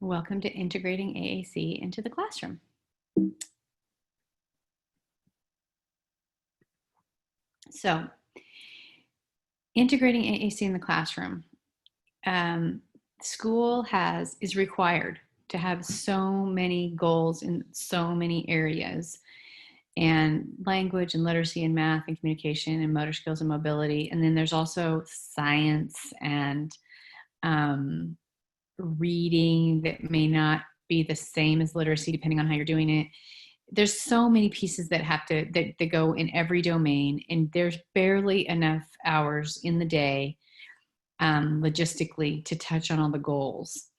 Welcome to integrating AAC into the classroom. So, integrating AAC in the classroom. School is required to have so many goals in so many areas, and language and literacy and math and communication and motor skills and mobility. And then there's also science and reading that may not be the same as literacy depending on how you're doing it. There's so many pieces that have to that go in every domain, and there's barely enough hours in the day logistically to touch on all the goals.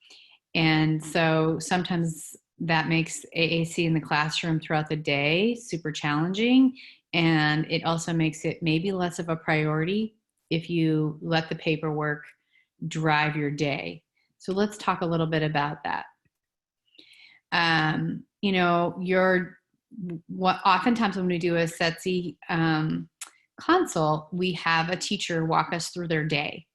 And so sometimes that makes AAC in the classroom throughout the day super challenging, and it also makes it maybe less of a priority if you let the paperwork drive your day. So let's talk a little bit about that. Oftentimes when we do a SETC consult, we have a teacher walk us through their day.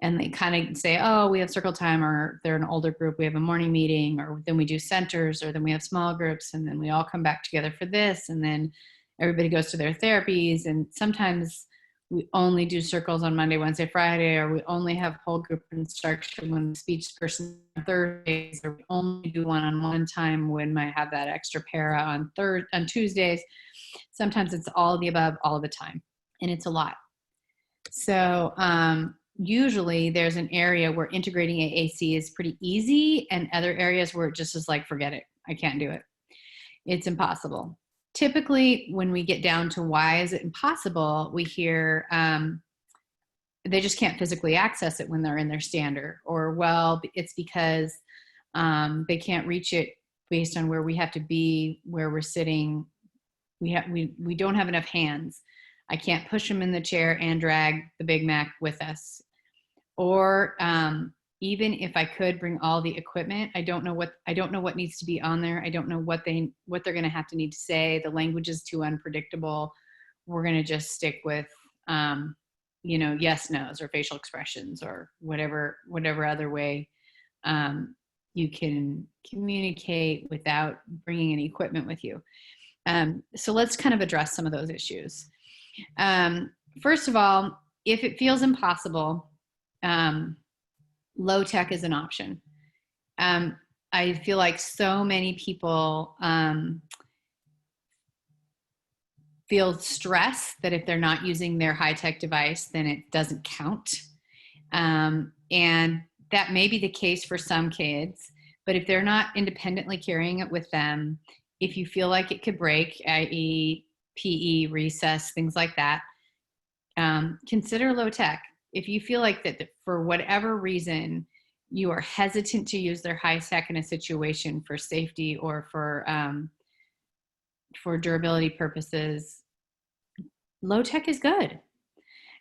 And they kind of say, oh, we have circle time, or they're an older group, we have a morning meeting, or then we do centers, or then we have small groups, and then we all come back together for this, and then everybody goes to their therapies. And sometimes we only do circles on Monday, Wednesday, Friday, or we only have whole group instruction when the speech person on Thursdays, or we only do one-on-one time when I have that extra para on Tuesdays. Sometimes it's all of the above all of the time, and it's a lot. So usually there's an area where integrating AAC is pretty easy, and other areas where it just is like, forget it, I can't do it. It's impossible. Typically, when we get down to why is it impossible, we hear they just can't physically access it when they're in their stander, or, well, it's because they can't reach it based on where we have to be, where we're sitting. We don't have enough hands. I can't push them in the chair and drag the Big Mac with us. Or even if I could bring all the equipment, I don't know what needs to be on there. I don't know what they're going to have to need to say. The language is too unpredictable. We're going to just stick with yes, no's, or facial expressions, or whatever other way you can communicate without bringing any equipment with you. So let's kind of address some of those issues. First of all, if it feels impossible, Lowtech is an option. I feel like so many people feel stress that if they're not using their high-tech device, then it doesn't count. And that may be the case for some kids, but if they're not independently carrying it with them, if you feel like it could break, i.e. PE, recess, things like that, consider Lowtech. If you feel like that for whatever reason you are hesitant to use their high tech in a situation for safety or for durability purposes, Lowtech is good.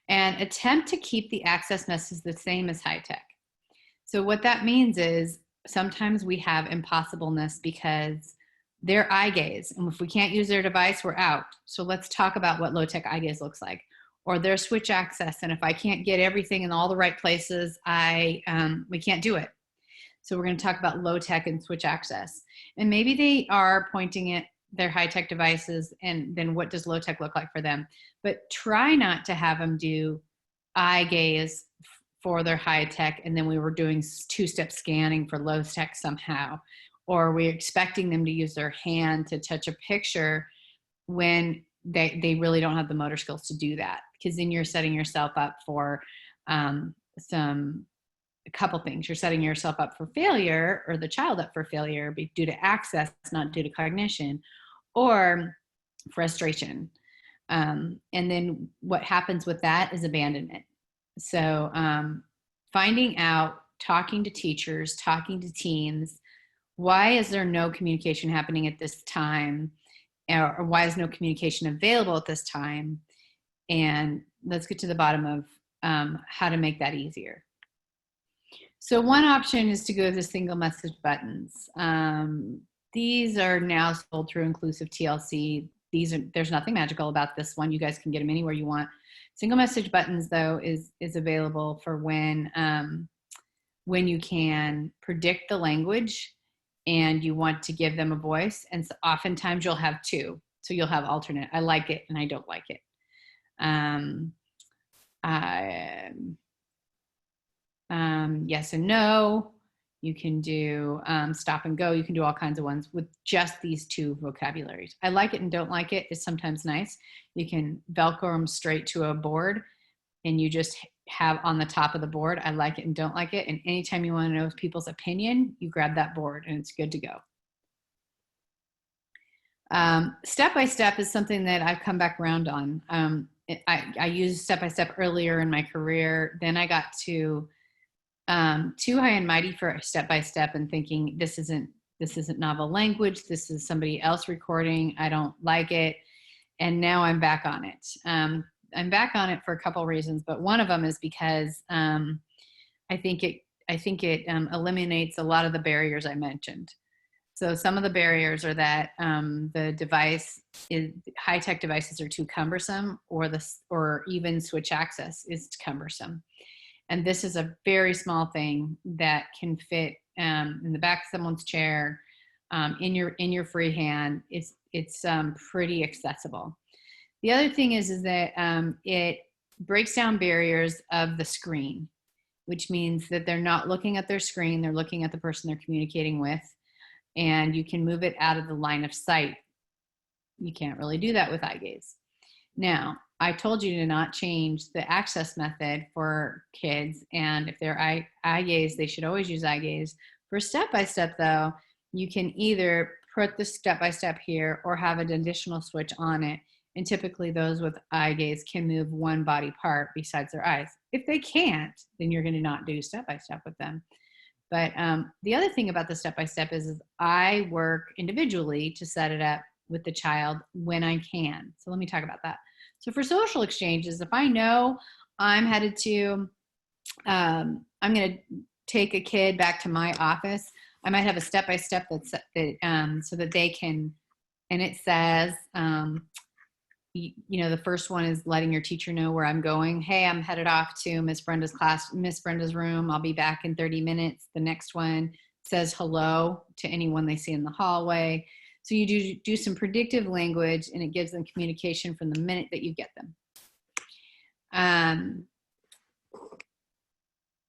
And attempt to keep the access message the same as high tech. So what that means is sometimes we have impossibleness because they're eye gaze, and if we can't use their device, we're out. So let's talk about what Lowtech eye gaze looks like. Or their switch access, and if I can't get everything in all the right places, we can't do it. So we're going to talk about Lowtech and switch access. And maybe they are pointing at their high-tech devices, and then what does Lowtech look like for them? But try not to have them do eye gaze for their high-tech, and then we were doing two-step scanning for Lowtech somehow. Or we're expecting them to use their hand to touch a picture when they really don't have the motor skills to do that, because then you're setting yourself up for a couple things. You're setting yourself up for failure, or the child up for failure due to access, not due to cognition, or frustration. And then what happens with that is abandonment. So finding out, talking to teachers, talking to teens, why is there no communication happening at this time? Or why is no communication available at this time? And let's get to the bottom of how to make that easier. So one option is to go to single message buttons. These are now sold through Inclusive TLC. There's nothing magical about this one. You guys can get them anywhere you want. Single message buttons, though, is available for when when you can predict the language and you want to give them a voice. And so oftentimes you'll have two. So you'll have alternate, I like it and I don't like it. Yes and no. You can do stop and go. You can do all kinds of ones with just these two vocabularies. I like it and don't like it is sometimes nice. You can Velcro them straight to a board and you just have on the top of the board, I like it and don't like it. And anytime you want to know people's opinion, you grab that board and it's good to go. Step by step is something that I've come back around on. I used step by step earlier in my career. Then I got to too high and mighty for step by step and thinking this isn't novel language. This is somebody else recording. I don't like it. And now I'm back on it. I'm back on it for a couple reasons, but one of them is because I think it eliminates a lot of the barriers I mentioned. So some of the barriers are that the device high-tech devices are too cumbersome, or even switch access is cumbersome. And this is a very small thing that can fit in the back of someone's chair, in your free hand. It's pretty accessible. The other thing is that it breaks down barriers of the screen, which means that they're not looking at their screen, they're looking at the person they're communicating with, and you can move it out of the line of sight. You can't really do that with iGaze. Now, I told you to not change the access method for kids, and if they're iGaze, they should always use iGaze. For step-by-step though, you can either put the step-by-step here or have an additional switch on it. And typically those with iGaze can move one body part besides their eyes. If they can't, then you're going to not do step-by-step with them. But the other thing about the step-by-step is I work individually to set it up with the child when I can. So let me talk about that. So for social exchanges, if I know I'm headed to, I'm going to take a kid back to my office, I might have a step-by-step so that they can, and it says, the first one is letting your teacher know where I'm going. Hey, I'm headed off to Miss Brenda's class, Miss Brenda's room. I'll be back in 30 minutes. The next one says hello to anyone they see in the hallway. So you do some predictive language, and it gives them communication from the minute that you get them.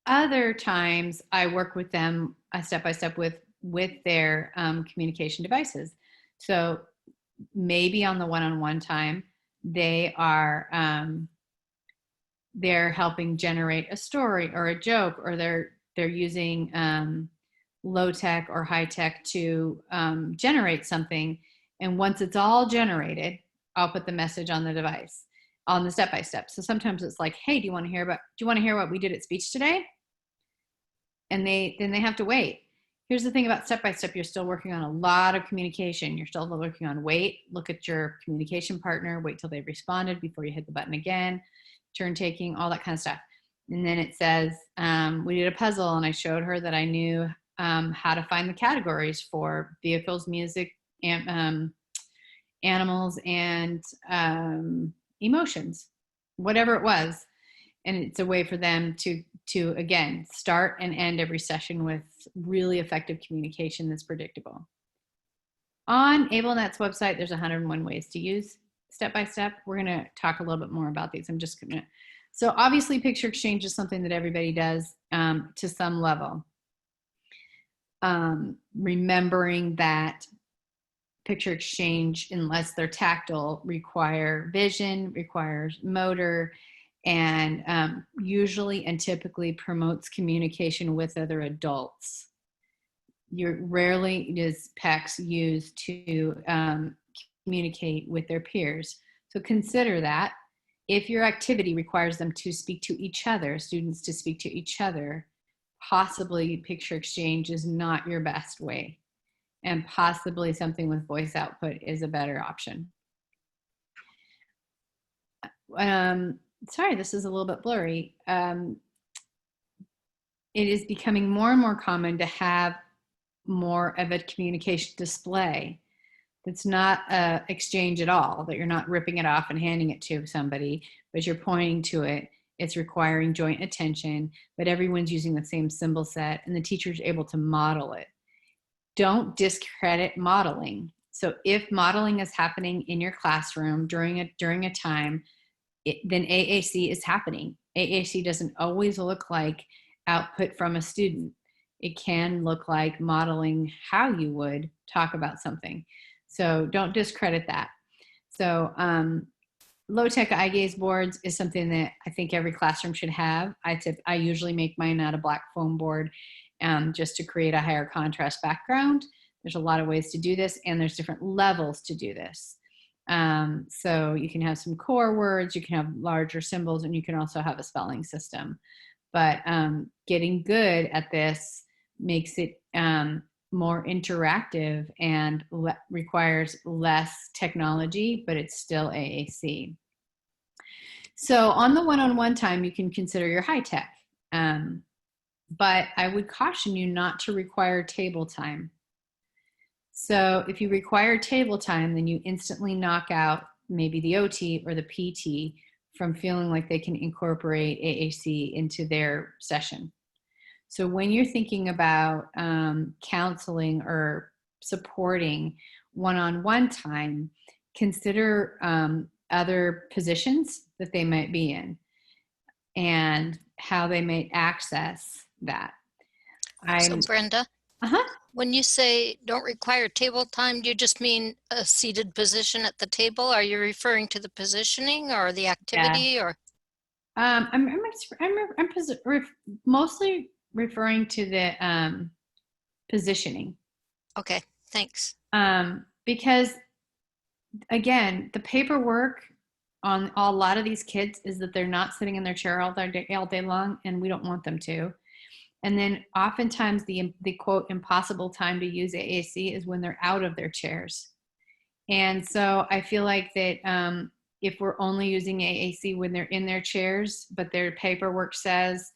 Other times I work with them step-by-step with their communication devices. So maybe on the one-on-one time, they are they're helping generate a story or a joke, or they're using low-tech or high-tech to generate something. And once it's all generated, I'll put the message on the device on the step-by-step. So sometimes it's like, hey, do you want to hear what we did at speech today? And then they have to wait. Here's the thing about step-by-step, you're still working on a lot of communication. You're still working on wait, look at your communication partner, wait till they've responded before you hit the button again, turn taking, all that kind of stuff. And then it says, we did a puzzle and I showed her that I knew how to find the categories for vehicles, music, animals, and emotions, whatever it was. And it's a way for them to again, start and end every session with really effective communication that's predictable. On AbleNet's website, there's 101 ways to use step-by-step. We're going to talk a little bit more about these. So obviously picture exchange is something that everybody does to some level. Remembering that picture exchange, unless they're tactile, require vision, requires motor, and usually and typically promotes communication with other adults. Rarely is PECs used to communicate with their peers. So consider that. If your activity requires them to speak to each other, students to speak to each other, possibly picture exchange is not your best way. And possibly something with voice output is a better option. Sorry, this is a little bit blurry. It is becoming more and more common to have more of a communication display that's not exchange at all, that you're not ripping it off and handing it to somebody, but you're pointing to it It's requiring joint attention, but everyone's using the same symbol set and the teacher's able to model it. Don't discredit modeling. So if modeling is happening in your classroom during a time, then AAC is happening. AAC doesn't always look like output from a student. It can look like modeling how you would talk about something. So don't discredit that. So Lowtech IGogue Boards is something that I think every classroom should have. I usually make mine out of black foam board just to create a higher contrast background. There's a lot of ways to do this, and there's different levels to do this. So you can have some core words, you can have larger symbols, and you can also have a spelling system. But getting good at this makes it more interactive and requires less technology, but it's still AAC. So on the one-on-one time, you can consider your high tech. But I would caution you not to require table time. So if you require table time, then you instantly knock out maybe the OT or the PT from feeling like they can incorporate AAC into their session. So when you're thinking about counseling or supporting one-on-one time, consider other positions that they might be in and how they may access that. So Brenda, when you say don't require table time, do you just mean a seated position at the table? Are you referring to the positioning or the activity? Or I'm mostly referring to the positioning. Okay, thanks. Because again, the paperwork on a lot of these kids is that they're not sitting in their chair all day long, and we don't want them to. And then oftentimes the quote impossible time to use AAC is when they're out of their chairs. And so I feel like that if we're only using AAC when they're in their chairs, but their paperwork says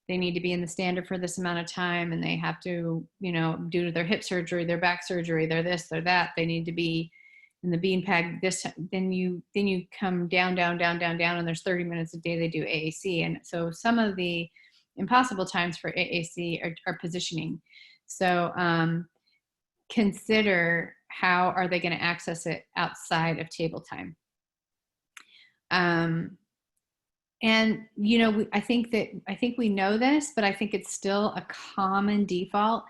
they need to be in the stander for this amount of time, and they have to, due to their hip surgery, their back surgery, their this, their that, they need to be in the bean peg this, then you come down, and there's 30 minutes a day they do AAC. And so some of the impossible times for AAC are positioning. So consider how are they going to access it outside of table time. And I think we know this, but I think it's still a common default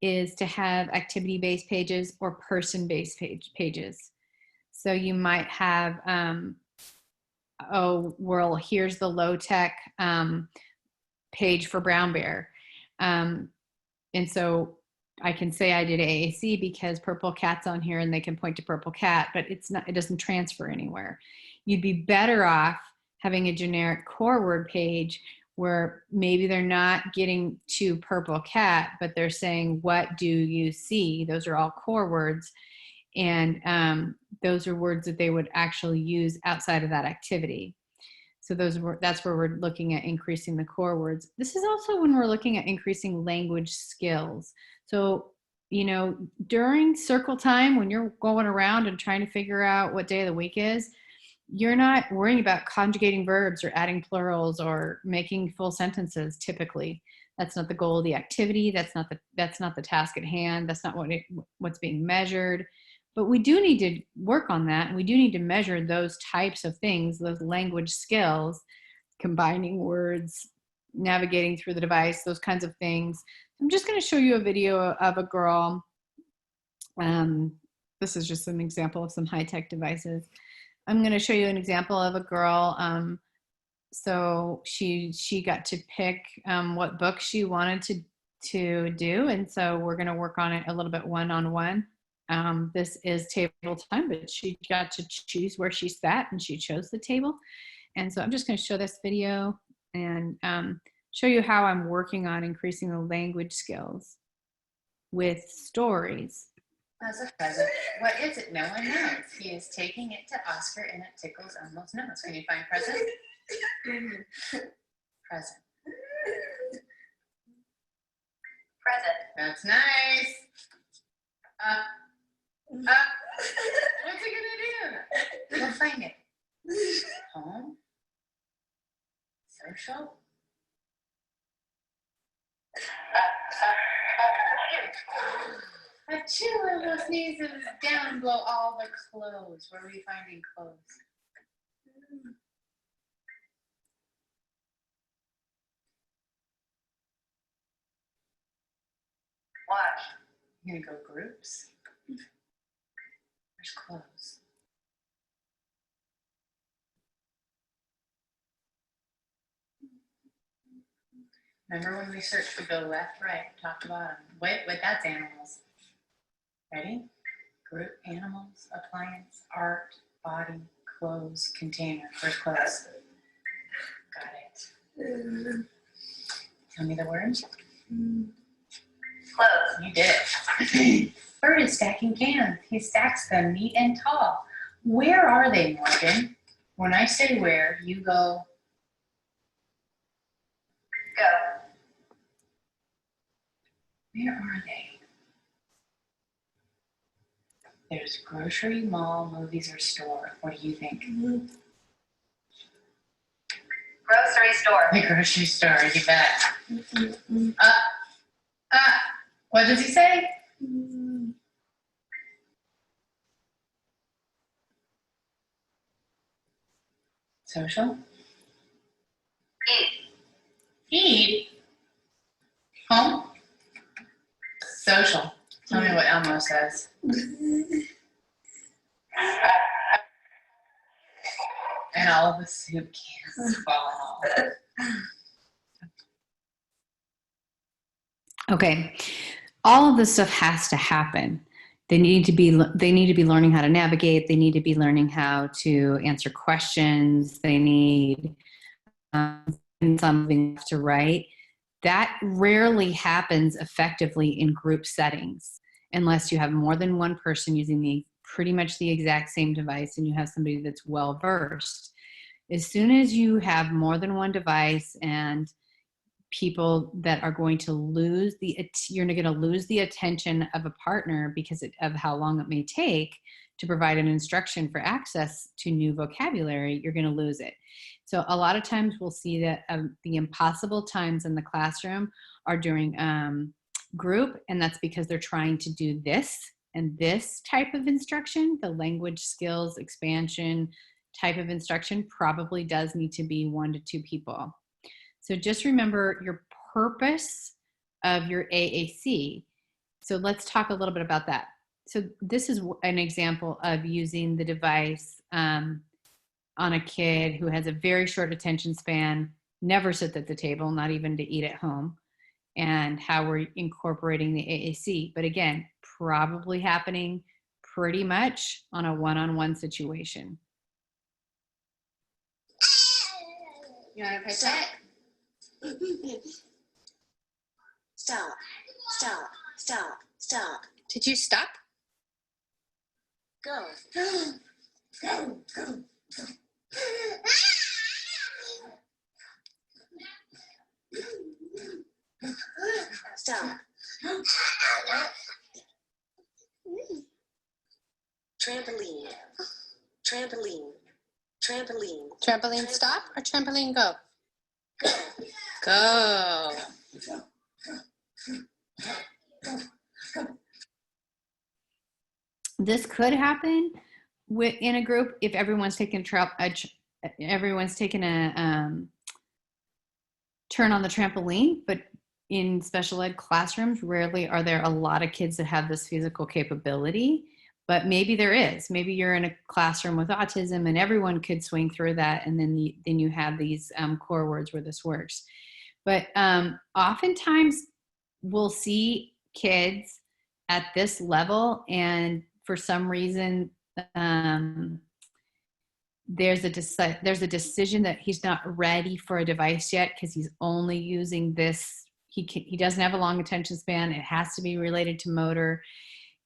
is to have activity-based pages or person-based pages. So you might have, here's the Lowtech page for Brown Bear. And so I can say I did AAC because Purple Cat's on here and they can point to Purple Cat, but it doesn't transfer anywhere. You'd be better off having a generic core word page where maybe they're not getting to Purple Cat, but they're saying, what do you see? Those are all core words. And those are words that they would actually use outside of that activity. So that's where we're looking at increasing the core words. This is also when we're looking at increasing language skills. So, during circle time, when you're going around and trying to figure out what day of the week is, you're not worrying about conjugating verbs or adding plurals or making full sentences typically. That's not the goal of the activity. That's not the task at hand. That's not what's being measured. But we do need to work on that, and we do need to measure those types of things, those language skills, combining words, navigating through the device, those kinds of things. I'm just going to show you a video of a girl. This is just an example of some high-tech devices. I'm going to show you an example of a girl. So she got to pick what book she wanted to do, and so we're going to work on it a little bit one-on-one. This is table time, but she got to choose where she sat, and she chose the table. And so I'm just going to show this video and show you how I'm working on increasing the language skills with stories. As a present, what is it? No one knows. He is taking it to Oscar, and it tickles Elmo's nose. Can you find present? Present. Present. That's nice. What's he gonna do? We'll find it. Home. Social. Achoo, almost sneezes down, blow all the clothes. Where are we finding clothes? Watch. You're gonna go groups. Where's clothes? Remember when we searched, we go left, right, top to bottom. Wait, that's animals. Ready? Group, animals, appliance, art, body, clothes, container. Where's clothes? Got it. Tell me the words. Clothes. You did. Bird is stacking cans. He stacks them neat and tall. Where are they, Morgan? When I say where, you go. Go. Where are they? There's grocery, mall, movies, or store. What do you think? Grocery store. The grocery store, you bet. What does he say? Social. Eat. Eat. Home. Social. Tell me what Elmo says. And all of the soup cans fall. Okay, all of this stuff has to happen. They need to be learning how to navigate. They need to be learning how to answer questions. They need something to write. That rarely happens effectively in group settings unless you have more than one person using pretty much the exact same device and you have somebody that's well versed. As soon as you have more than one device and people that are going to lose you're going to lose the attention of a partner because of how long it may take to provide an instruction for access to new vocabulary, you're going to lose it. So a lot of times we'll see that the impossible times in the classroom are during group, and that's because they're trying to do this and this type of instruction. The language skills expansion type of instruction probably does need to be 1 to 2 people. So just remember your purpose of your AAC. So let's talk a little bit about that. So this is an example of using the device on a kid who has a very short attention span, never sits at the table, not even to eat at home, and how we're incorporating the AAC. But again, probably happening pretty much on a one-on-one situation. You want to play that? Stop, stop, stop, stop. Did you stop? Go. Go, go, go. Stop. Trampoline. Trampoline. Trampoline. Trampoline stop or trampoline go? Go. Go. This could happen in a group if everyone's taking a turn on the trampoline, but in special ed classrooms, rarely are there a lot of kids that have this physical capability, but maybe there is. Maybe you're in a classroom with autism and everyone could swing through that, and then you have these core words where this works. But oftentimes we'll see kids at this level, and for some reason there's a decision that he's not ready for a device yet because he's only using this. He doesn't have a long attention span. It has to be related to motor.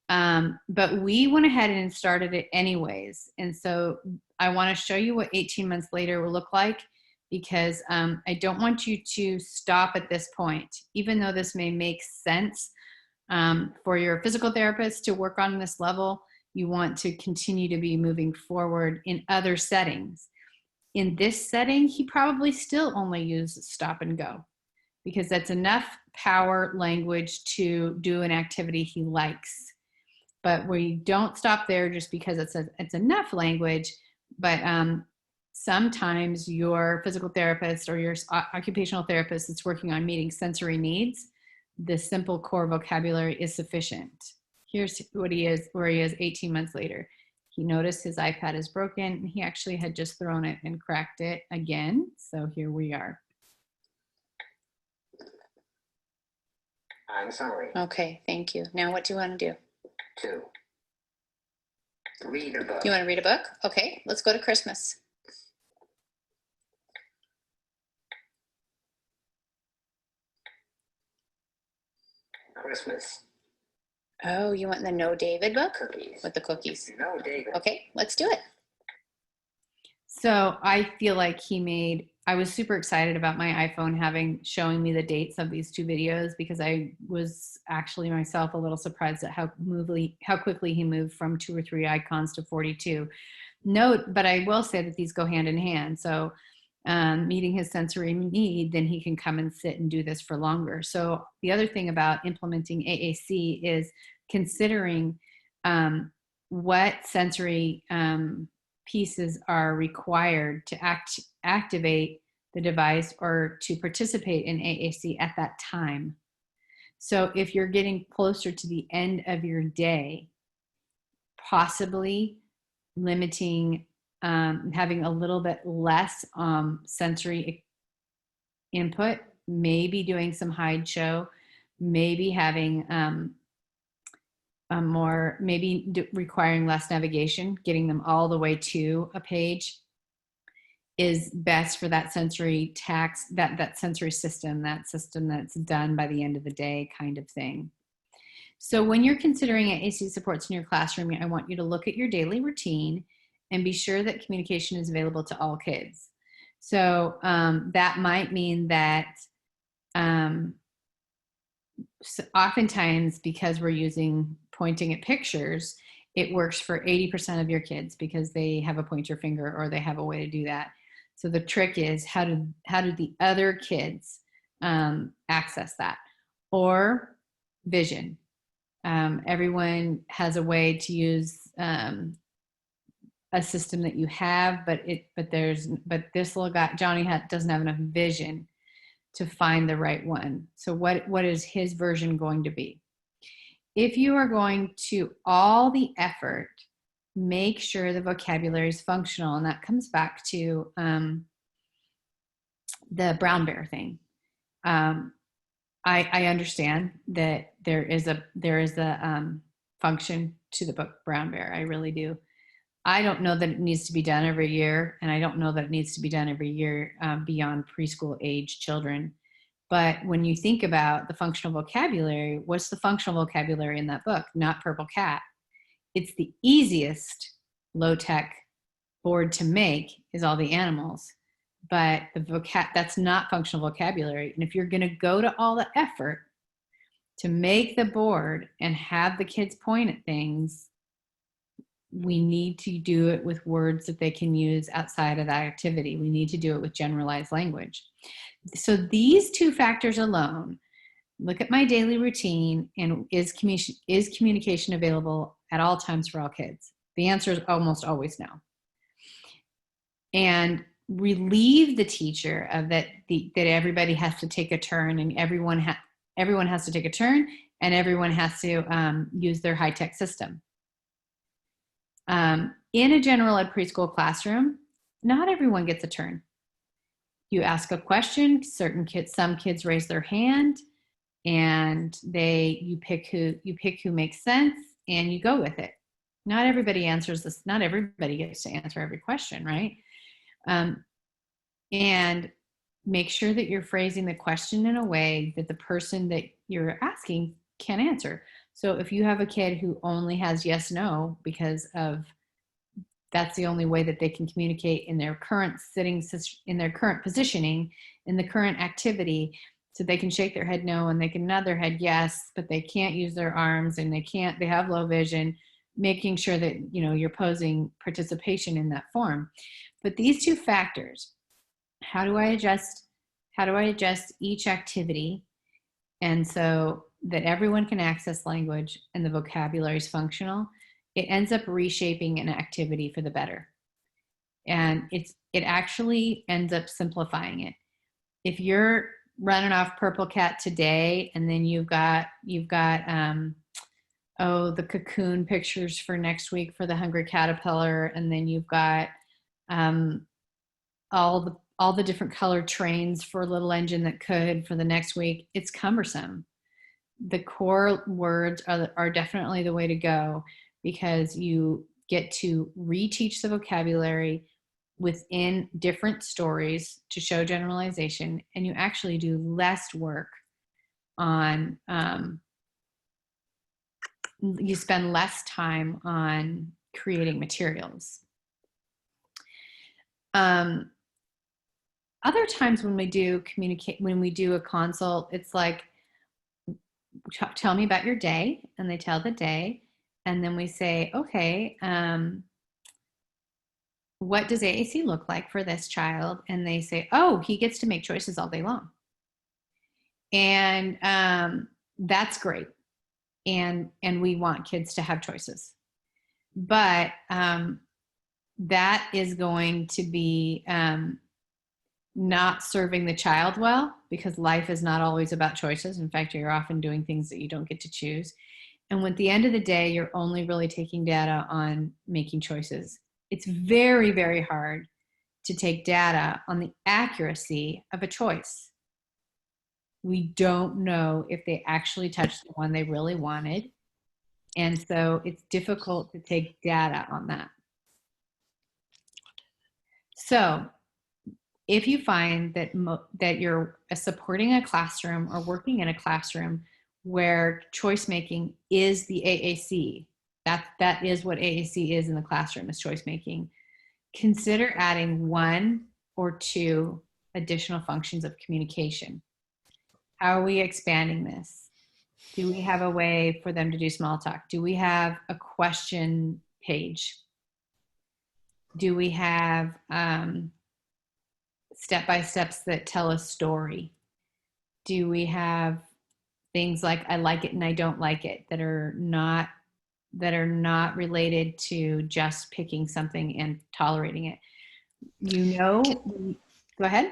But we went ahead and started it anyways. And so I want to show you what 18 months later will look like, because I don't want you to stop at this point, even though this may make sense for your physical therapist to work on this level. You want to continue to be moving forward in other settings. in this setting, he probably still only uses stop and go, because that's enough power language to do an activity he likes. But we don't stop there just because it's enough language, but sometimes your physical therapist or your occupational therapist that's working on meeting sensory needs, the simple core vocabulary is sufficient. Here's where he is 18 months later. He noticed his iPad is broken, and he actually had just thrown it and cracked it again. So here we are. I'm sorry. Okay, thank you. Now what do you want to do? 2. Read a book. You want to read a book? Okay, let's go to Christmas. Christmas. Oh, you want the No David book? Cookies. With the cookies. No, David. Okay, let's do it. So I feel like I was super excited about my iPhone showing me the dates of these 2 videos, because I was actually myself a little surprised at how quickly he moved from 2 or 3 icons to 42. But I will say that these go hand in hand. So meeting his sensory need, then he can come and sit and do this for longer. So the other thing about implementing AAC is considering what sensory pieces are required to activate the device or to participate in AAC at that time. So if you're getting closer to the end of your day, possibly limiting, having a little bit less sensory input, maybe doing some hide show, maybe having requiring less navigation, getting them all the way to a page is best for that sensory tax, that sensory system, that system that's done by the end of the day kind of thing. So when you're considering AAC supports in your classroom, I want you to look at your daily routine and be sure that communication is available to all kids. So that might mean that so oftentimes, because we're using pointing at pictures, it works for 80% of your kids because they have a pointer finger or they have a way to do that. So the trick is how do the other kids access that? Or vision. Everyone has a way to use a system that you have, but this little guy, Johnny, doesn't have enough vision to find the right one. So what is his version going to be? If you are going to all the effort, make sure the vocabulary is functional, and that comes back to the brown bear thing. I understand that there is a function to the book Brown Bear. I really do. I don't know that it needs to be done every year, and I don't know that it needs to be done every year beyond preschool age children. But when you think about the functional vocabulary, what's the functional vocabulary in that book? Not purple cat. It's the easiest low-tech board to make is all the animals, but that's not functional vocabulary. And if you're going to go to all the effort to make the board and have the kids point at things, we need to do it with words that they can use outside of that activity. We need to do it with generalized language. So these 2 factors alone, look at my daily routine, and is communication available at all times for all kids? The answer is almost always no. And relieve the teacher of that everybody has to take a turn, and everyone has to take a turn, and everyone has to use their high-tech system. In a general ed preschool classroom, not everyone gets a turn. You ask a question, some kids raise their hand, and you pick who makes sense, and you go with it. Not everybody answers this. Not everybody gets to answer every question, right? And make sure that you're phrasing the question in a way that the person that you're asking can answer. So if you have a kid who only has yes, no, because that's the only way that they can communicate in their current in their current positioning, in the current activity, so they can shake their head no and they can nod their head yes, but they can't use their arms and they have low vision. making sure that, you're posing participation in that form. But these two factors, how do I adjust each activity, and so that everyone can access language and the vocabulary is functional, it ends up reshaping an activity for the better. And it actually ends up simplifying it. If you're running off Purple Cat today, and then you've got the cocoon pictures for next week for the Hungry Caterpillar, and then you've got all the different colored trains for Little Engine That Could for the next week, it's cumbersome. The core words are definitely the way to go, because you get to reteach the vocabulary within different stories to show generalization, and you actually do less work on, you spend less time on creating materials. Other times when we do a consult, it's like, tell me about your day, and they tell the day, and then we say, okay, what does AAC look like for this child? And they say, oh, he gets to make choices all day long. And that's great. And we want kids to have choices. But that is going to be not serving the child well, because life is not always about choices. In fact, you're often doing things that you don't get to choose. And at the end of the day, you're only really taking data on making choices. It's very, very hard to take data on the accuracy of a choice. We don't know if they actually touched the one they really wanted. And so it's difficult to take data on that. So if you find that you're supporting a classroom or working in a classroom where choice making is the AAC, that is what AAC is in the classroom, is choice making, consider adding 1 or 2 additional functions of communication. How are we expanding this? Do we have a way for them to do small talk? Do we have a question page? Do we have step-by-steps that tell a story? Do we have things like I like it and I don't like it that are not related to just picking something and tolerating it? Go ahead.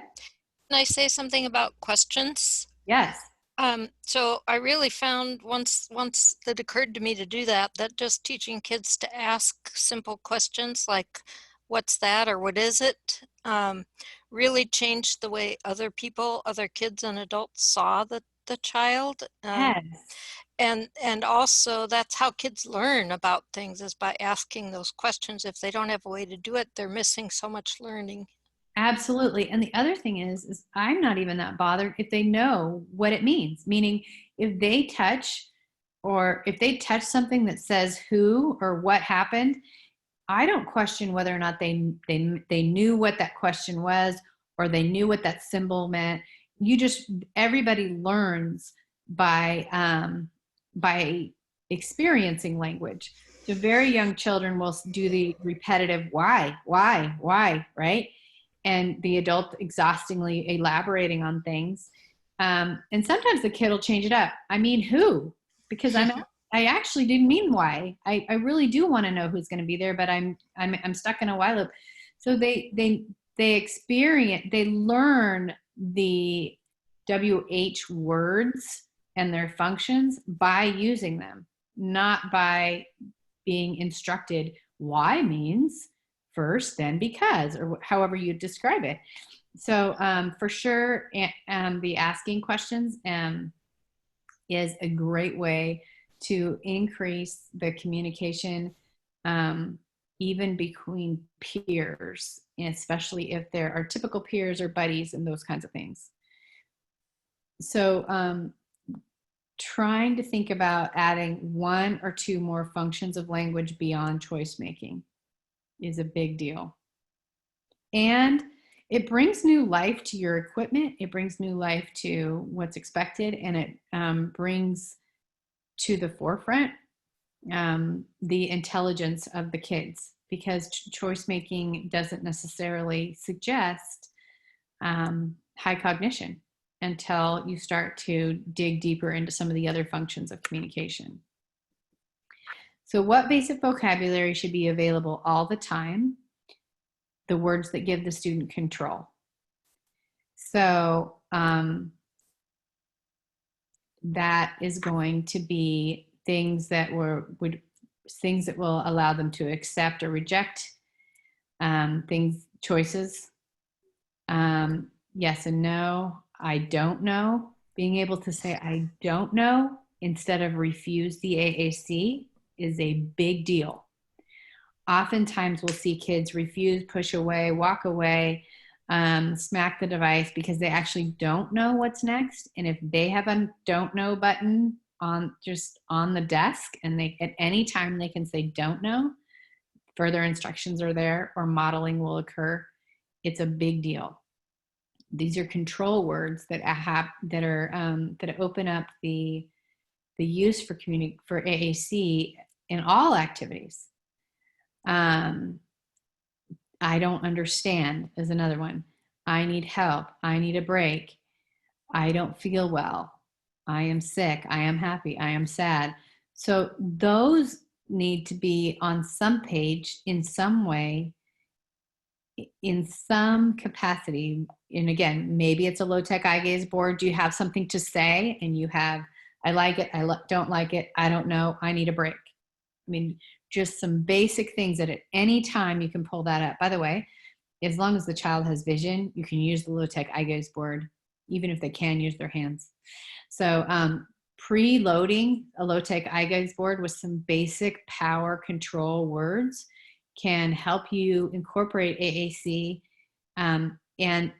Can I say something about questions? Yes. So I really found once that occurred to me to do that just teaching kids to ask simple questions like, what's that, or what is it, really changed the way other kids and adults saw the child. Yes. And also that's how kids learn about things, is by asking those questions. If they don't have a way to do it, they're missing so much learning. Absolutely. And the other thing is I'm not even that bothered if they know what it means. Meaning, if they touch something that says who or what happened, I don't question whether or not they knew what that question was, or they knew what that symbol meant. Everybody learns by experiencing language. So very young children will do the repetitive why, right? And the adult exhaustingly elaborating on things. And sometimes the kid will change it up. I mean, who? Because I actually didn't mean why. I really do want to know who's going to be there, but I'm stuck in a while loop. So they learn the WH words and their functions by using them, not by being instructed. Why means first, then because, or however you describe it. So for sure, the asking questions is a great way to increase the communication, even between peers, especially if there are typical peers or buddies and those kinds of things. So trying to think about adding 1 or 2 more functions of language beyond choice making is a big deal. And it brings new life to your equipment. It brings new life to what's expected, and it brings to the forefront the intelligence of the kids, because choice making doesn't necessarily suggest high cognition until you start to dig deeper into some of the other functions of communication. So what basic vocabulary should be available all the time? The words that give the student control. So that is going to be things that things that will allow them to accept or reject choices. Yes and no. I don't know. Being able to say I don't know instead of refuse the AAC is a big deal. Oftentimes we'll see kids refuse, push away, walk away, smack the device because they actually don't know what's next. And if they have a don't know button on the desk, and they at any time they can say don't know, further instructions are there or modeling will occur. It's a big deal. These are control words that open up the use for AAC in all activities. I don't understand is another one. I need help. I need a break. I don't feel well. I am sick. I am happy. I am sad. So those need to be on some page in some way, in some capacity. And again, maybe it's a Lowtech IGaze board. You have something to say and you have, I like it. I don't like it. I don't know. I need a break. I mean, just some basic things that at any time you can pull that up. By the way, as long as the child has vision, you can use the Lowtech IGogue board, even if they can use their hands. So preloading a Lowtech IGogue board with some basic power control words can help you incorporate AAC, and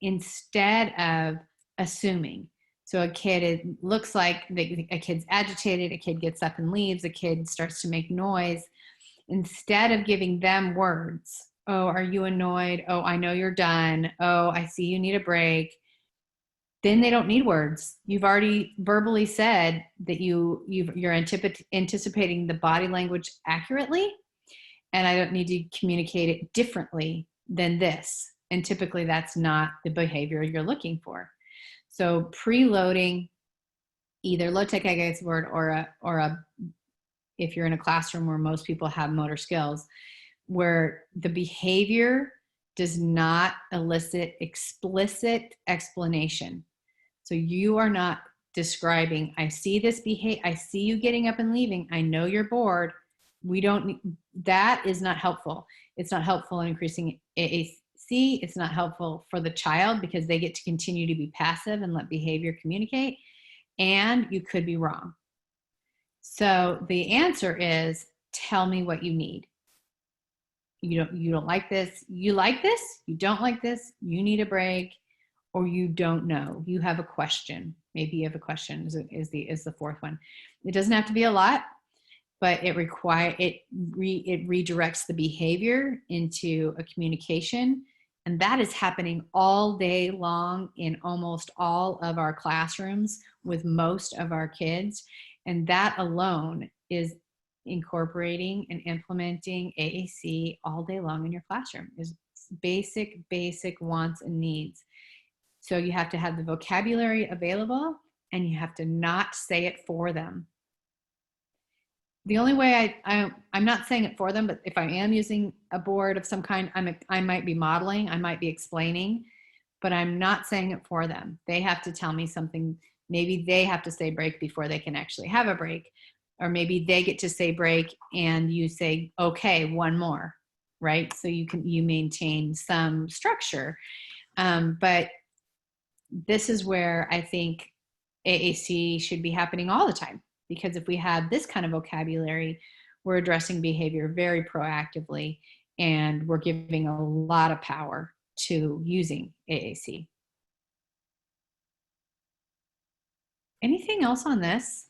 instead of assuming. So a kid, looks like a kid's agitated, a kid gets up and leaves, a kid starts to make noise. Instead of giving them words, oh, are you annoyed? Oh, I know you're done. Oh, I see you need a break. Then they don't need words. You've already verbally said that you're anticipating the body language accurately, and I don't need to communicate it differently than this. And typically that's not the behavior you're looking for. So preloading either Lowtech IGogue board or if you're in a classroom where most people have motor skills, where the behavior does not elicit explicit explanation. So you are not describing, I see this behavior, I see you getting up and leaving, I know you're bored. That is not helpful. It's not helpful in increasing AAC. It's not helpful for the child because they get to continue to be passive and let behavior communicate. And you could be wrong. So the answer is, tell me what you need. You don't like this. You like this. You don't like this. You need a break, or you don't know. You have a question. Maybe you have a question is the fourth one. It doesn't have to be a lot, but it redirects the behavior into a communication. And that is happening all day long in almost all of our classrooms with most of our kids. And that alone is incorporating and implementing AAC all day long in your classroom. Is basic wants and needs. So you have to have the vocabulary available and you have to not say it for them. The only way I'm not saying it for them, but if I am using a board of some kind, I might be modeling, I might be explaining, but I'm not saying it for them. They have to tell me something. Maybe they have to say break before they can actually have a break. Or maybe they get to say break and you say, okay, one more, right? So you maintain some structure. But this is where I think AAC should be happening all the time. Because if we have this kind of vocabulary, we're addressing behavior very proactively and we're giving a lot of power to using AAC. Anything else on this?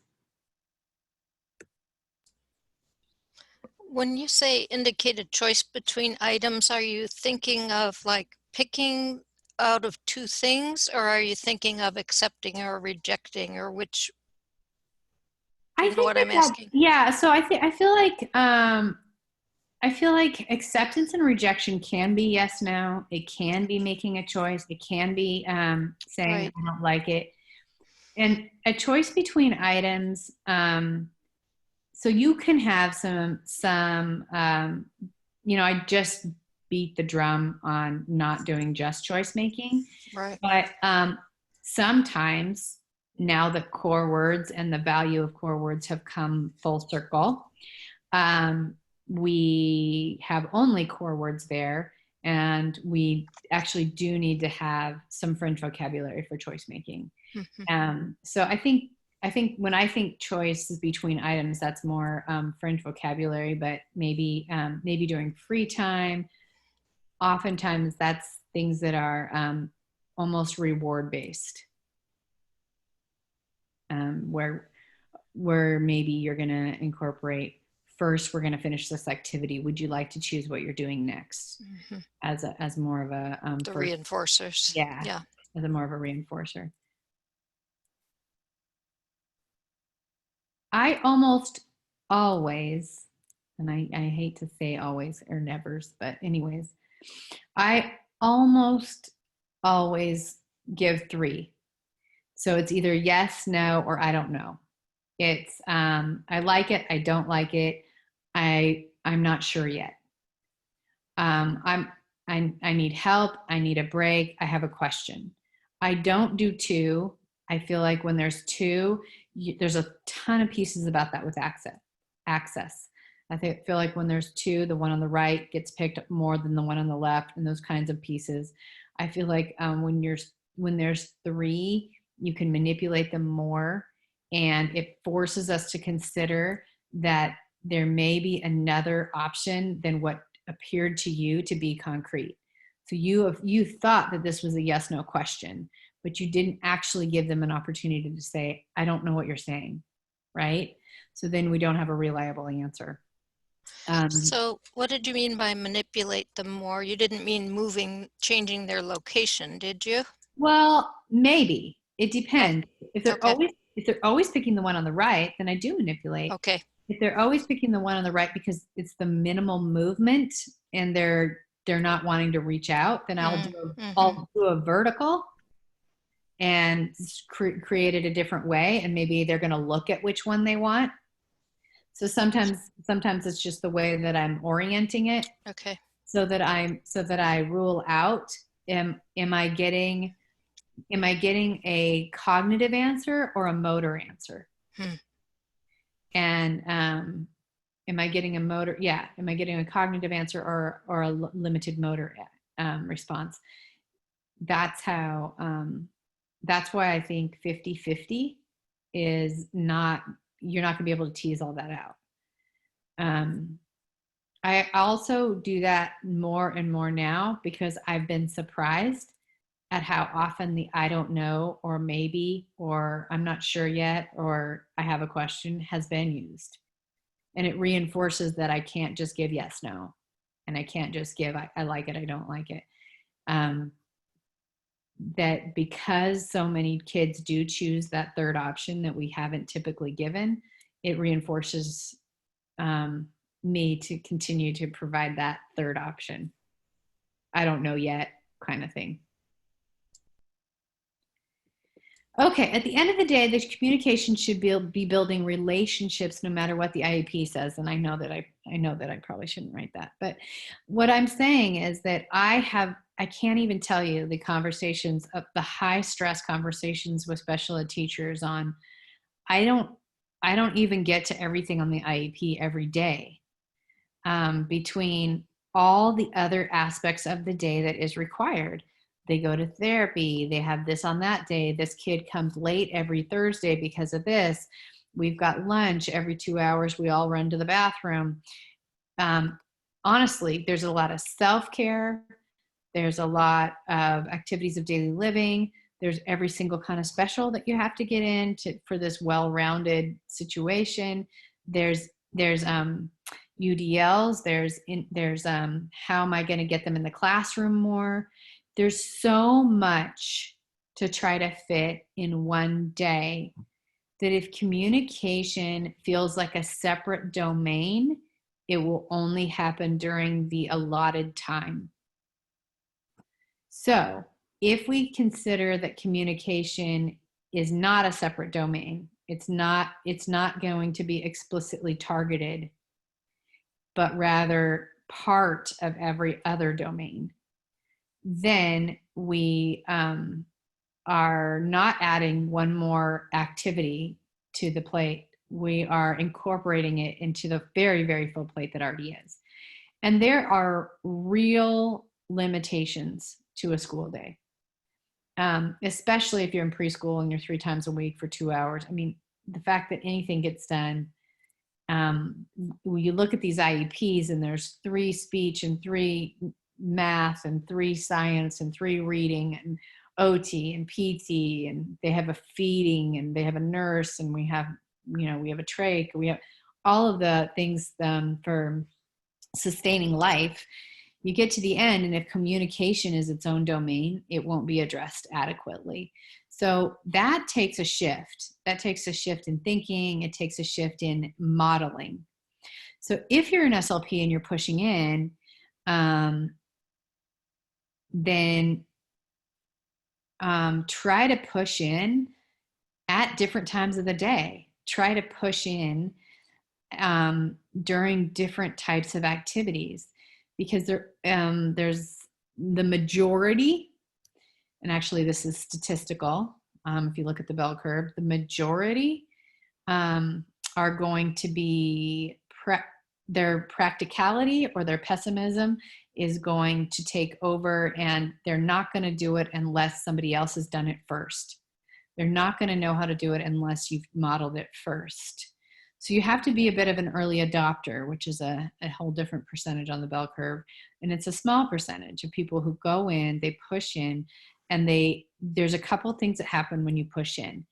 When you say indicated choice between items, are you thinking of like picking out of two things, or are you thinking of accepting or rejecting, or which? Do you know what I'm asking? Yeah. So I feel like acceptance and rejection can be yes, no. It can be making a choice. It can be saying Right. I don't like it. And a choice between items. So you can have some. I just beat the drum on not doing just choice making, Right. but sometimes now the core words and the value of core words have come full circle. We have only core words there, and we actually do need to have some fringe vocabulary for choice making. So I think when I think choice is between items, that's more fringe vocabulary, but maybe during free time, oftentimes that's things that are almost reward based, where maybe you're going to incorporate, first we're going to finish this activity, would you like to choose what you're doing next, as more of a The reinforcers. Yeah, as a more of a reinforcer. I almost always, and I hate to say always or nevers, but anyways, I almost always give 3. So it's either yes, no, or I don't know. It's I like it, I don't like it, I'm not sure yet. I need help, I need a break, I have a question. I don't do 2. I feel like when there's 2, there's a ton of pieces about that with access. I feel like when there's 2, the one on the right gets picked up more than the one on the left, and those kinds of pieces. I feel like when there's 3, you can manipulate them more, and it forces us to consider that there may be another option than what appeared to you to be concrete. So you thought that this was a yes, no question, but you didn't actually give them an opportunity to say, I don't know what you're saying, right? So then we don't have a reliable answer. So what did you mean by manipulate them more? You didn't mean changing their location, did you? Well, maybe. It depends. Okay. If they're always picking the one on the right, then I do manipulate. Okay. If they're always picking the one on the right because it's the minimal movement and they're not wanting to reach out, then I'll do a vertical and create it a different way, and maybe they're going to look at which one they want. So sometimes it's just the way that I'm orienting it. Okay. So that I rule out, am I getting a cognitive answer or a motor answer? And am I getting a motor? Yeah. Am I getting a cognitive answer or a limited motor response? That's how, that's why I think 50-50 is not, you're not gonna be able to tease all that out. I also do that more and more now because I've been surprised at how often the I don't know, or maybe, or I'm not sure yet, or I have a question has been used. And it reinforces that I can't just give yes, no. And I can't just give I like it, I don't like it. That because so many kids do choose that third option that we haven't typically given, it reinforces me to continue to provide that third option. I don't know yet kind of thing. Okay, at the end of the day, the communication should be building relationships no matter what the IEP says. And I know that I probably shouldn't write that. But what I'm saying is that I can't even tell you the conversations of the high stress conversations with special ed teachers on, I don't even get to everything on the IEP every day, between all the other aspects of the day that is required. They go to therapy, they have this on that day, this kid comes late every Thursday because of this, we've got lunch every 2 hours, we all run to the bathroom. Honestly, there's a lot of self-care, there's a lot of activities of daily living, there's every single kind of special that you have to get in for this well-rounded situation. There's UDLs, there's how am I going to get them in the classroom more. There's so much to try to fit in one day that if communication feels like a separate domain, it will only happen during the allotted time. So if we consider that communication is not a separate domain, it's not going to be explicitly targeted, but rather part of every other domain, then we are not adding one more activity to the plate. We are incorporating it into the very, very full plate that already is. And there are real limitations to a school day, especially if you're in preschool and you're 3 times a week for 2 hours. I mean, the fact that anything gets done, when you look at these IEPs and there's 3 speech and 3 math and 3 science and 3 reading and OT and PT, and they have a feeding and they have a nurse, and we have a trach, we have all of the things for sustaining life. You get to the end, and if communication is its own domain, it won't be addressed adequately. So that takes a shift. That takes a shift in thinking. It takes a shift in modeling. So if you're an SLP and you're pushing in, then try to push in at different times of the day. Try to push in during different types of activities, because there's the majority, and actually this is statistical, if you look at the bell curve, the majority are going to be, their practicality or their pessimism is going to take over, and they're not going to do it unless somebody else has done it first. They're not going to know how to do it unless you've modeled it first. So you have to be a bit of an early adopter, which is a whole different percentage on the bell curve. And it's a small percentage of people who go in, they push in, and there's a couple things that happen when you push in.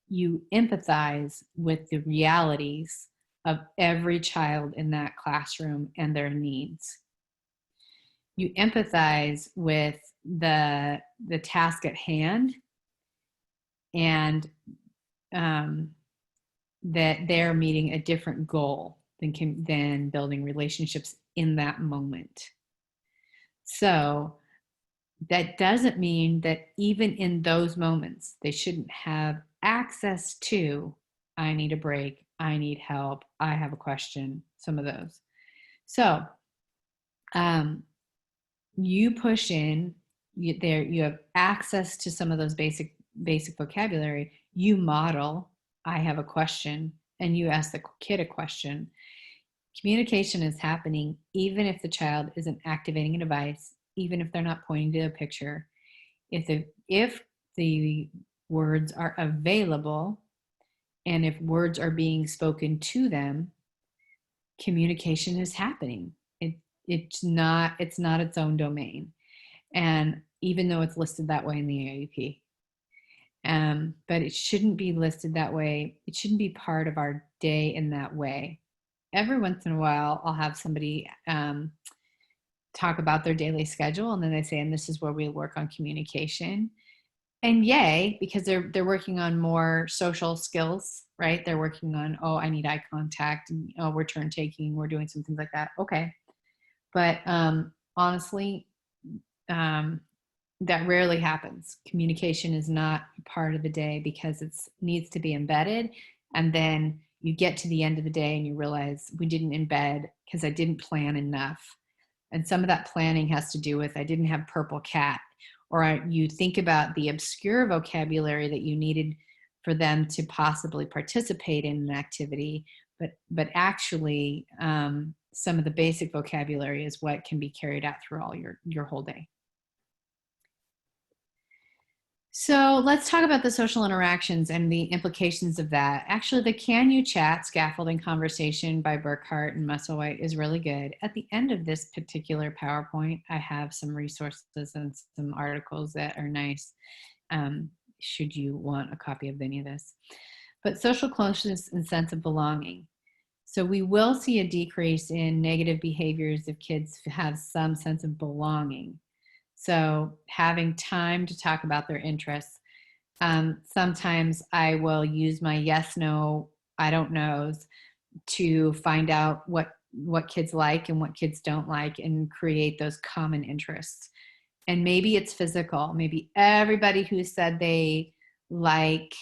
You empathize with the realities of every child in that classroom and their needs. You empathize with the task at hand, and that they're meeting a different goal than building relationships in that moment. So that doesn't mean that even in those moments, they shouldn't have access to, I need a break, I need help, I have a question, some of those. So you push in, you have access to some of those basic vocabulary, you model, I have a question, and you ask the kid a question. Communication is happening even if the child isn't activating a device, even if they're not pointing to a picture. If the words are available, and if words are being spoken to them, communication is happening. It's not its own domain. And even though it's listed that way in the AAP. But it shouldn't be listed that way. It shouldn't be part of our day in that way. Every once in a while, I'll have somebody talk about their daily schedule, and then they say, and this is where we work on communication. And yay, because they're working on more social skills, right? They're working on, oh, I need eye contact, and oh, we're turn taking, we're doing some things like that. Okay. But honestly, that rarely happens. Communication is not part of the day because it needs to be embedded. And then you get to the end of the day and you realize we didn't embed because I didn't plan enough. And some of that planning has to do with, I didn't have purple cat, or you think about the obscure vocabulary that you needed for them to possibly participate in an activity, but actually some of the basic vocabulary is what can be carried out through all your whole day. So let's talk about the social interactions and the implications of that. Actually, the Can You Chat Scaffolding Conversation by Burkhart and Musselwhite is really good. At the end of this particular PowerPoint, I have some resources and some articles that are nice, should you want a copy of any of this. But social closeness and sense of belonging. So we will see a decrease in negative behaviors if kids have some sense of belonging. So having time to talk about their interests. Sometimes I will use my yes, no, I don't knows to find out what kids like and what kids don't like and create those common interests. And maybe it's physical. Maybe everybody who said they like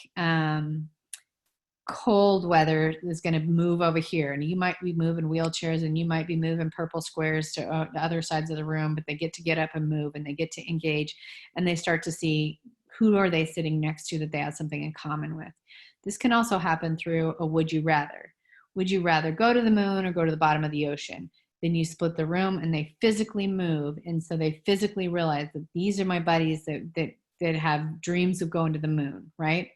cold weather is going to move over here, and you might be moving wheelchairs and you might be moving purple squares to the other sides of the room, but they get up and move and they get to engage, and they start to see who are they sitting next to that they have something in common with. This can also happen through a would you rather. Would you rather go to the moon or go to the bottom of the ocean? Then you split the room and they physically move, and so they physically realize that these are my buddies that have dreams of going to the moon, right?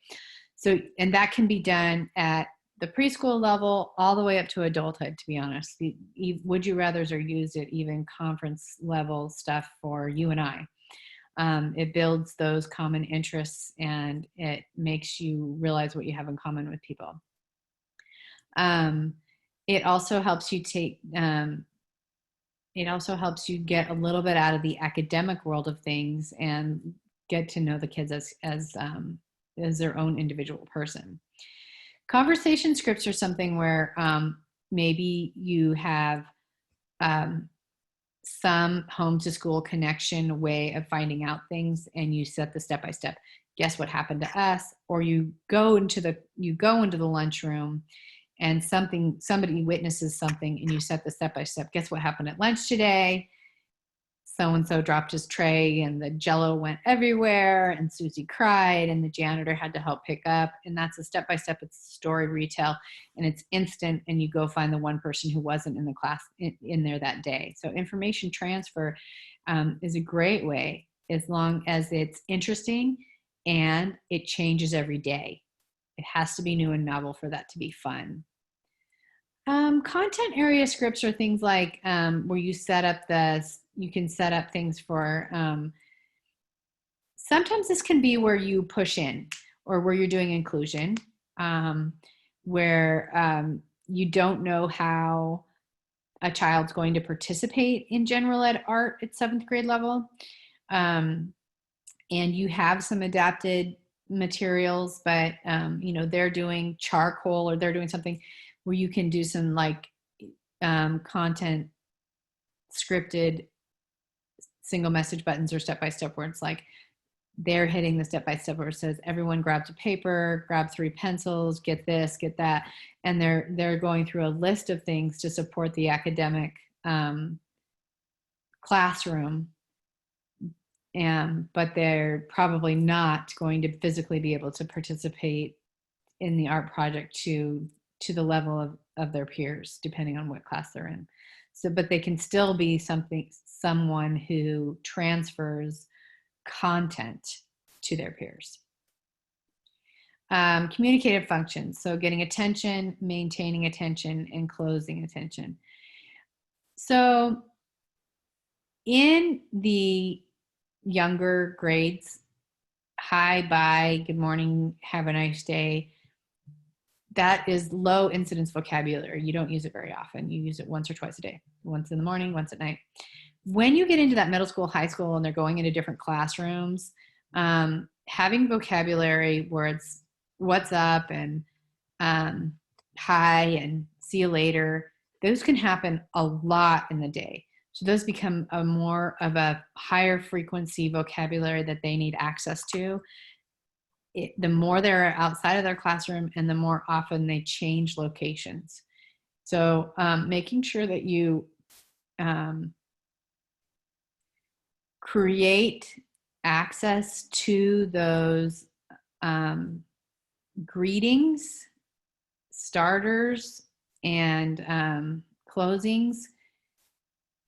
So, and that can be done at the preschool level all the way up to adulthood, to be honest. The would you rathers are used at even conference level stuff for you and I. It builds those common interests and it makes you realize what you have in common with people. It also helps you get a little bit out of the academic world of things and get to know the kids as their own individual person. Conversation scripts are something where maybe you have some home to school connection way of finding out things, and you set the step-by-step. Guess what happened to us? Or you go into the lunchroom and somebody witnesses something, and you set the step-by-step. Guess what happened at lunch today? So-and-so dropped his tray and the Jell-O went everywhere and Susie cried and the janitor had to help pick up. And that's a step-by-step, it's a story retell, and it's instant, and you go find the one person who wasn't in the class in there that day. So information transfer is a great way, as long as it's interesting and it changes every day. It has to be new and novel for that to be fun. Content area scripts are things like where you can set up things for, sometimes this can be where you push in or where you're doing inclusion, where you don't know how a child's going to participate in general ed art at 7th grade level. And you have some adapted materials, but they're doing charcoal or they're doing something where you can do some like content scripted single message buttons or step-by-step where it's like they're hitting the step-by-step where it says everyone grabs a paper, grab 3 pencils, get this, get that, and they're going through a list of things to support the academic classroom, but they're probably not going to physically be able to participate in the art project to the level of their peers, depending on what class they're in. So, but they can still be someone who transfers content to their peers. Communicative functions, so getting attention, maintaining attention, and closing attention. So in the younger grades, hi, bye, good morning, have a nice day, that is low incidence vocabulary. You don't use it very often. You use it once or twice a day, once in the morning, once at night. When you get into that middle school, high school, and they're going into different classrooms, having vocabulary where it's what's up and hi and see you later, those can happen a lot in the day. So those become a more of a higher frequency vocabulary that they need access to. The more they're outside of their classroom and the more often they change locations. So making sure that you create access to those greetings, starters, and closings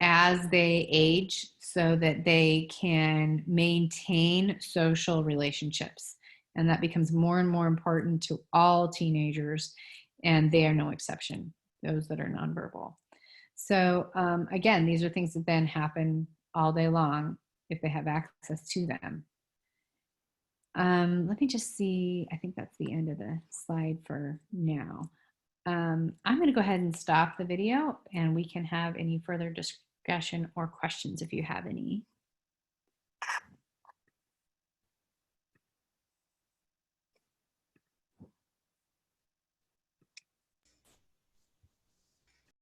as they age so that they can maintain social relationships. And that becomes more and more important to all teenagers, and they are no exception, those that are nonverbal. So again, these are things that then happen all day long if they have access to them. Let me just see, I think that's the end of the slide for now. I'm going to go ahead and stop the video and we can have any further discussion or questions if you have any.